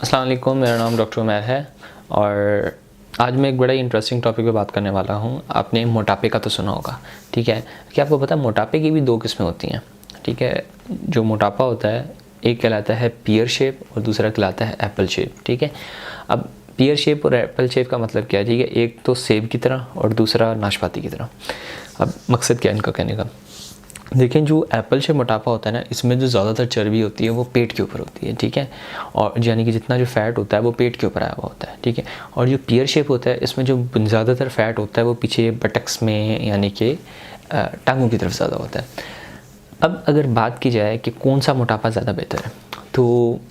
अस्सलाम वालेकुम, मेरा नाम डॉक्टर उमैर है और आज मैं एक बड़ा ही इंटरेस्टिंग टॉपिक पे बात करने वाला हूँ। आपने मोटापे का तो सुना होगा, ठीक है। क्या आपको पता है मोटापे की भी दो किस्में होती हैं, ठीक है। जो मोटापा होता है एक कहलाता है पियर शेप और दूसरा कहलाता है एप्पल शेप, ठीक है। अब पियर शेप और एप्पल शेप का मतलब क्या है, ठीक है। एक तो सेब की तरह और दूसरा नाशपाती की तरह। अब मकसद क्या है इनका कहने का, देखिए जो एप्पल शेप मोटापा होता है ना, इसमें जो ज़्यादातर चर्बी होती है वो पेट के ऊपर होती है, ठीक है। और यानी कि जितना जो फैट होता है वो पेट के ऊपर आया हुआ होता है, ठीक है। और जो पियर शेप होता है इसमें जो ज़्यादातर फैट होता है वो पीछे बटक्स में यानी कि टांगों की तरफ ज़्यादा होता है। अब अगर बात की जाए कि कौन सा मोटापा ज़्यादा बेहतर है, तो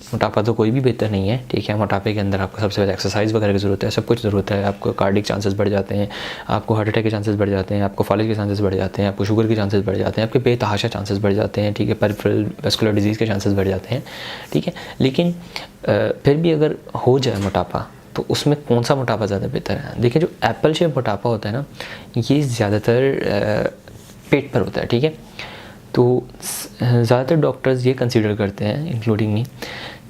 मोटापा तो कोई भी बेहतर नहीं है, ठीक है। मोटापे के अंदर आपको सबसे ज़्यादा एक्सरसाइज वगैरह की ज़रूरत है, सब कुछ ज़रूरत है। आपको कार्डिक चांसेस बढ़ जाते हैं, आपको हार्ट अटैक के चांसेस बढ़ जाते हैं, आपको फॉलेज के चांसेस बढ़ जाते हैं, आपको शुगर के चांसेस बढ़ जाते हैं, आपके बेतहाशा चांसेस बढ़ जाते हैं, ठीक है। पेरिफेरल वैस्कुलर डिजीज़ के चांसेस बढ़ जाते हैं, ठीक है। लेकिन फिर भी अगर हो जाए मोटापा तो उसमें कौन सा मोटापा ज़्यादा बेहतर है। देखिए जो एप्पल शेप मोटापा होता है ना, ये ज़्यादातर पेट पर होता है, ठीक है। तो ज़्यादातर डॉक्टर्स ये कंसीडर करते हैं इंक्लूडिंग मी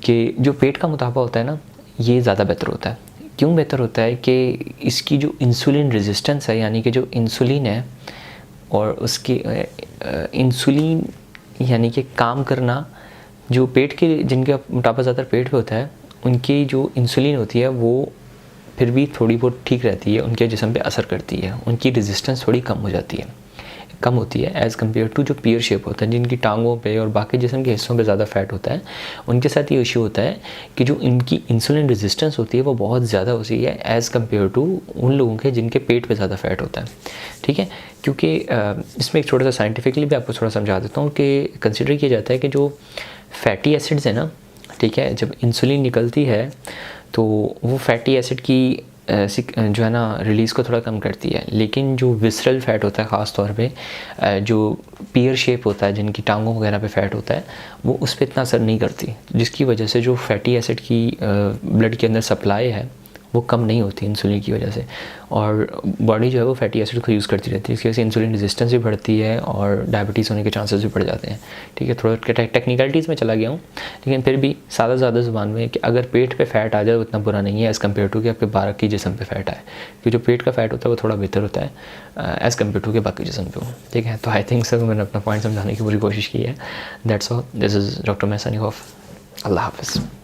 कि जो पेट का मोटापा होता है ना, ये ज़्यादा बेहतर होता है। क्यों बेहतर होता है कि इसकी जो इंसुलिन रेजिस्टेंस है, यानी कि जो इंसुलिन है और उसकी इंसुलिन यानी कि काम करना, जो पेट के जिनका मोटापा ज़्यादातर पेट पे होता है उनकी जो इंसुलिन होती है वो फिर भी थोड़ी बहुत ठीक रहती है, उनके जिस्म पे असर करती है, उनकी रेजिस्टेंस थोड़ी कम हो जाती है, कम होती है एज़ कम्पेयर टू जो पियर शेप होता है, जिनकी टांगों पे और बाकी जिस्म के हिस्सों पे ज़्यादा फैट होता है। उनके साथ ये इशू होता है कि जो इनकी इंसुलिन रेजिस्टेंस होती है वो बहुत ज़्यादा होती है एज़ कम्पेयर टू उन लोगों के जिनके पेट पे ज़्यादा फैट होता है, ठीक है। क्योंकि इसमें एक छोटा सा साइंटिफिकली भी आपको थोड़ा समझा देता हूँ कि कंसिडर किया जाता है कि जो फैटी एसिड्स है ना, ठीक है, जब इंसुलिन निकलती है तो वो फैटी एसिड की जो है ना रिलीज़ को थोड़ा कम करती है। लेकिन जो विसरल फैट होता है ख़ास तौर पे, जो पियर शेप होता है जिनकी टांगों वगैरह पे फैट होता है, वो उस पर इतना असर नहीं करती, जिसकी वजह से जो फैटी एसिड की ब्लड के अंदर सप्लाई है वो कम नहीं होती इंसुलिन की वजह से, और बॉडी जो है वो फैटी एसिड को यूज़ करती रहती है। इसकी वजह से इंसुलिन रेजिस्टेंस भी बढ़ती है और डायबिटीज़ होने के चांसेस भी बढ़ जाते हैं, ठीक है। थोड़ा टेक्निकलिटीज़ में चला गया हूँ, लेकिन फिर भी ज़्यादा ज़ुबान में कि अगर पेट पे फैट आ जाए उतना बुरा नहीं है एज़ कम्पेयर टू कि आपके बाकी जिस्म पे फैट आए, क्योंकि जो पेट का फैट होता है वो थोड़ा बेहतर होता है एज़ कम्पेयर टू के बाकी जिस्म पे हो, ठीक है। तो आई थिंक सर मैंने अपना पॉइंट समझाने की पूरी कोशिश की है। That's all, this is doctor मैं साइनिंग ऑफ। अल्लाह हाफ़िज़।